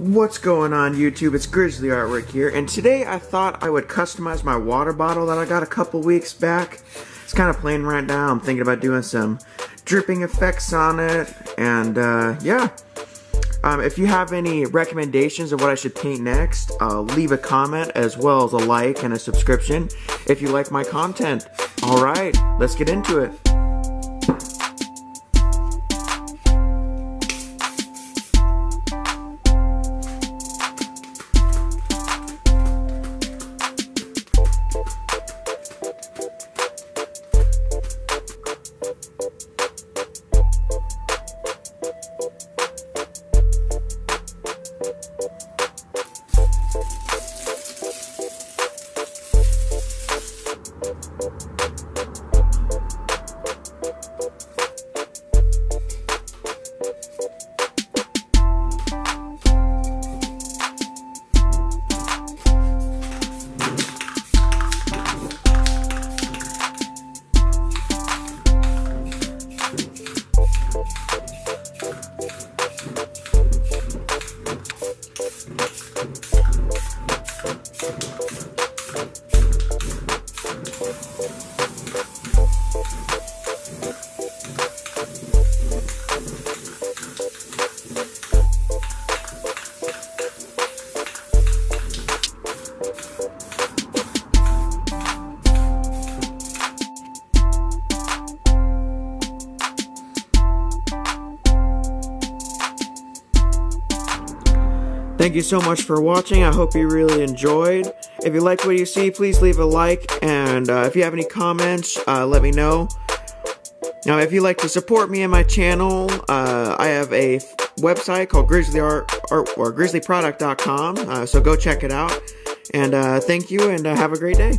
What's going on YouTube? It's Grizzly Artwork here, and today I thought I would customize my water bottle that I got a couple weeks back. It's kind of plain right now. I'm thinking about doing some dripping effects on it, and yeah. If you have any recommendations of what I should paint next, leave a comment as well as a like and a subscription if you like my content. Alright, let's get into it. Thank you so much for watching. I hope you really enjoyed. If you like what you see, please leave a like, and if you have any comments, let me know. Now, if you'd like to support me and my channel, I have a website called grizzlyproduct.com, so go check it out. And thank you, and have a great day.